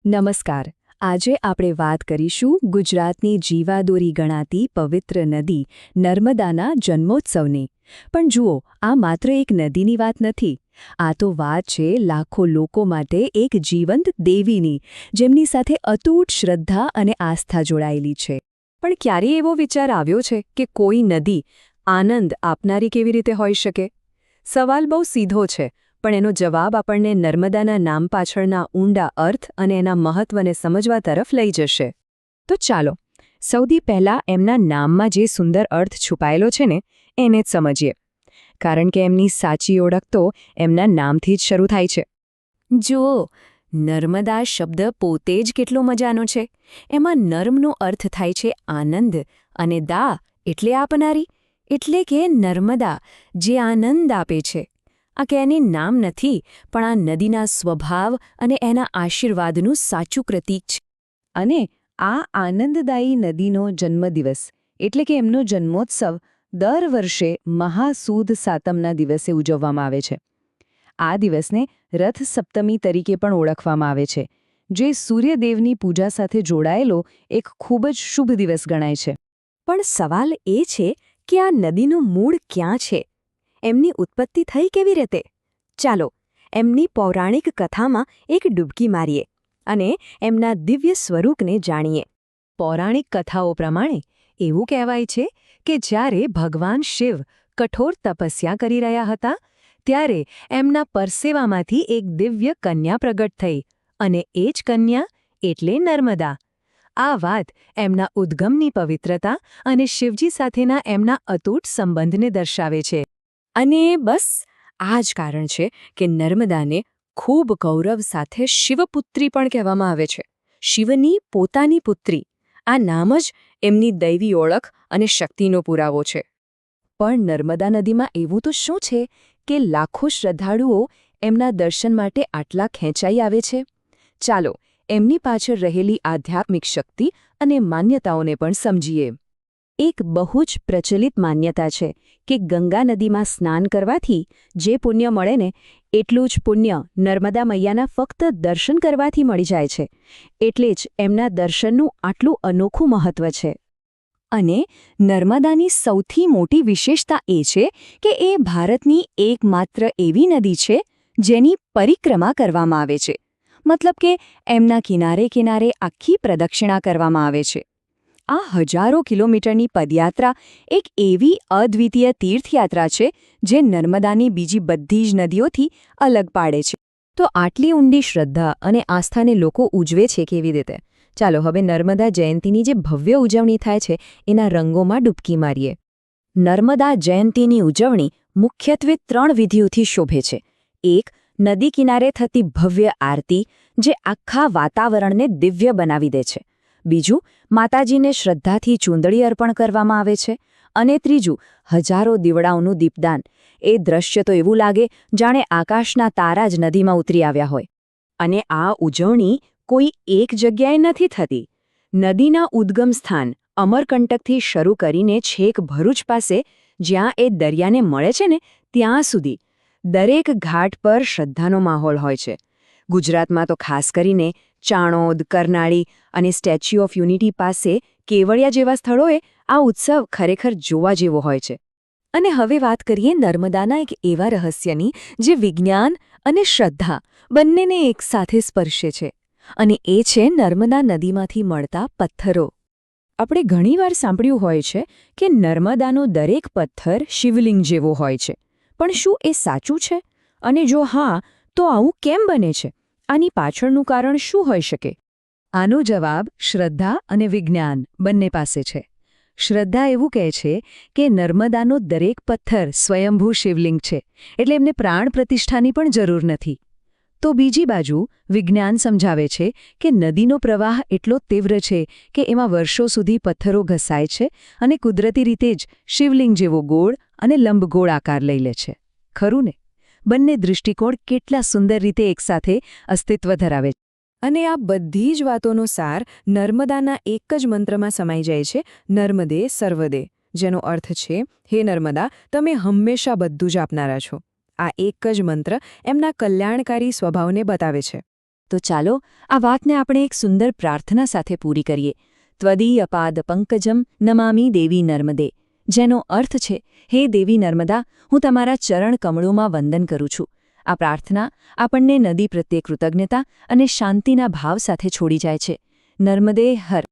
નમસ્કાર. આજે આપણે વાત કરીશું ગુજરાતની જીવાદોરી ગણાતી પવિત્ર નદી નર્મદાના જન્મોત્સવની. પણ જુઓ, આ માત્ર એક નદીની વાત નથી. આ તો વાત છે લાખો લોકો માટે એક જીવંત દેવીની, જેમની સાથે અતૂટ શ્રદ્ધા અને આસ્થા જોડાયેલી છે. પણ ક્યારે એવો વિચાર આવ્યો છે કે કોઈ નદી આનંદ આપનારી કેવી રીતે હોઈ શકે? સવાલ બહુ સીધો છે, પણ એનો જવાબ આપણને નર્મદાના નામ પાછળના ઊંડા અર્થ અને એના મહત્વને સમજવા તરફ લઈ જશે. તો ચાલો, સૌથી પહેલાં એમના નામમાં જે સુંદર અર્થ છુપાયેલો છે ને એને જ સમજીએ. કારણ કે એમની સાચી ઓળખ તો એમના નામથી જ શરૂ થાય છે. જુઓ, નર્મદા શબ્દ પોતે જ કેટલો મજાનો છે. એમાં નર્મનો અર્થ થાય છે આનંદ, અને દા એટલે આપનારી, એટલે કે નર્મદા, જે આનંદ આપે છે. આ કેની નામ નથી, પણ આ નદીના સ્વભાવ અને એના આશીર્વાદનું સાચું પ્રતીક છે. અને આ આનંદદાયી નદીનો જન્મદિવસ એટલે કે એમનો જન્મોત્સવ દર વર્ષે મહાસૂદ સાતમના દિવસે ઉજવવામાં આવે છે. આ દિવસને રથ સપ્તમી તરીકે પણ ઓળખવામાં આવે છે, જે સૂર્યદેવની પૂજા સાથે જોડાયેલો એક ખૂબ જ શુભ દિવસ ગણાય છે. પણ સવાલ એ છે કે આ નદીનું મૂળ ક્યાં છે? એમની ઉત્પત્તિ થઈ કેવી રીતે? ચાલો, એમની પૌરાણિક કથામાં એક ડૂબકી મારીએ અને એમના દિવ્ય સ્વરૂપને જાણીએ. પૌરાણિક કથાઓ પ્રમાણે એવું કહેવાય છે કે જ્યારે ભગવાન શિવ કઠોર તપસ્યા કરી રહ્યા હતા, ત્યારે એમના પરસેવામાંથી એક દિવ્ય કન્યા પ્રગટ થઈ, અને એ જ કન્યા એટલે નર્મદા. આ વાત એમના ઉદ્ગમની પવિત્રતા અને શિવજી સાથેના એમના અતૂટ સંબંધને દર્શાવે છે. અને બસ આ જ કારણ છે કે નર્મદાને ખૂબ ગૌરવ સાથે શિવપુત્રી પણ કહેવામાં આવે છે. શિવની પોતાની પુત્રી. આ નામ જ એમની દૈવી ઓળખ અને શક્તિનો પુરાવો છે. પણ નર્મદા નદીમાં એવું તો શું છે કે લાખો શ્રદ્ધાળુઓ એમના દર્શન માટે આટલા ખેંચાઈ આવે છે? ચાલો, એમની પાછળ રહેલી આધ્યાત્મિક શક્તિ અને માન્યતાઓને પણ સમજીએ. એક બહુ જ પ્રચલિત માન્યતા છે કે ગંગા નદીમાં સ્નાન કરવાથી જે પુણ્ય મળે ને, એટલું જ પુણ્ય નર્મદા મૈયાના ફક્ત દર્શન કરવાથી મળી જાય છે. એટલે જ એમના દર્શનનું આટલું અનોખું મહત્વ છે. અને નર્મદાની સૌથી મોટી વિશેષતા એ છે કે એ ભારતની એકમાત્ર એવી નદી છે જેની પરિક્રમા કરવામાં આવે છે. મતલબ કે એમના કિનારે કિનારે આખી પ્રદક્ષિણા કરવામાં આવે છે. આ હજારો કિલોમીટરની પદયાત્રા એક એવી અદ્વિતીય તીર્થયાત્રા છે જે નર્મદાની બીજી બધી જ નદીઓથી અલગ પાડે છે. તો આટલી ઊંડી શ્રદ્ધા અને આસ્થાને લોકો ઉજવે છે કેવી રીતે? ચાલો હવે નર્મદા જયંતીની જે ભવ્ય ઉજવણી થાય છે એના રંગોમાં ડૂબકી મારીએ. નર્મદા જયંતીની ઉજવણી મુખ્યત્વે 3 વિધિઓથી શોભે છે. એક, નદી કિનારે થતી ભવ્ય આરતી, જે આખા વાતાવરણને દિવ્ય બનાવી દે છે. બીજું, માતાજીને શ્રદ્ધાથી ચૂંદડી અર્પણ કરવામાં આવે છે. અને ત્રીજું, હજારો દીવડાઓનું દીપદાન. એ દ્રશ્ય તો એવું લાગે જાણે આકાશના તારા જ નદીમાં ઉતરી આવ્યા હોય. અને આ ઉજવણી કોઈ એક જગ્યાએ નથી થતી. નદીના ઉદ્ગમ સ્થાન અમરકંટકથી શરૂ કરીને છેક ભરૂચ પાસે, જ્યાં એ દરિયાને મળે છે ને, ત્યાં સુધી દરેક ઘાટ પર શ્રદ્ધાનો માહોલ હોય છે. ગુજરાતમાં તો ખાસ કરીને ચાણોદ, કરનાળી અને સ્ટેચ્યુ ઓફ યુનિટી પાસે કેવડિયા જેવા સ્થળોએ આ ઉત્સવ ખરેખર જોવા જેવો હોય છે. અને હવે વાત કરીએ નર્મદાના એક એવા રહસ્યની જે વિજ્ઞાન અને શ્રદ્ધા બંનેને એકસાથે સ્પર્શે છે. અને એ છે નર્મદા નદીમાંથી મળતા પથ્થરો. આપણે ઘણીવાર સાંભળ્યું હોય છે કે નર્મદાનો દરેક પથ્થર શિવલિંગ જેવો હોય છે. પણ શું એ સાચું છે? અને જો હા, તો આવું કેમ બને છે? આની પાછળનું કારણ શું હોઈ શકે? આનો જવાબ શ્રદ્ધા અને વિજ્ઞાન બંને પાસે છે. શ્રદ્ધા એવું કહે છે કે નર્મદાનો દરેક પથ્થર સ્વયંભૂ શિવલિંગ છે, એટલે એમને પ્રાણ પ્રતિષ્ઠાની પણ જરૂર નથી. તો બીજી બાજુ વિજ્ઞાન સમજાવે છે કે નદીનો પ્રવાહ એટલો તીવ્ર છે કે એમાં વર્ષો સુધી પથ્થરો ઘસાય છે અને કુદરતી રીતે જ શિવલિંગ જેવો ગોળ અને લંબગોળ આકાર લઈ લે છે. ખરું ને? બંને દૃષ્ટિકોણ કેટલા સુંદર રીતે એકસાથે અસ્તિત્વ ધરાવે છે. અને આ બધી જ વાતોનો સાર નર્મદાના એક જ મંત્રમાં સમાઈ જાય છે, નર્મદે સર્વદે, જેનો અર્થ છે, હે નર્મદા, તમે હંમેશા બધું જ આપનારા છો. આ એક જ મંત્ર એમના કલ્યાણકારી સ્વભાવને બતાવે છે. તો ચાલો આ વાતને આપણે એક સુંદર પ્રાર્થના સાથે પૂરી કરીએ. ત્વદીયપાદ પંકજમ નમામી દેવી નર્મદે, જેનો અર્થ છે, હે દેવી નર્મદા, હું તમારા ચરણ કમળોમાં વંદન કરું છું. આ પ્રાર્થના આપણને નદી પ્રત્યે કૃતજ્ઞતા અને શાંતિના ભાવ સાથે છોડી જાય છે. નર્મદે હર.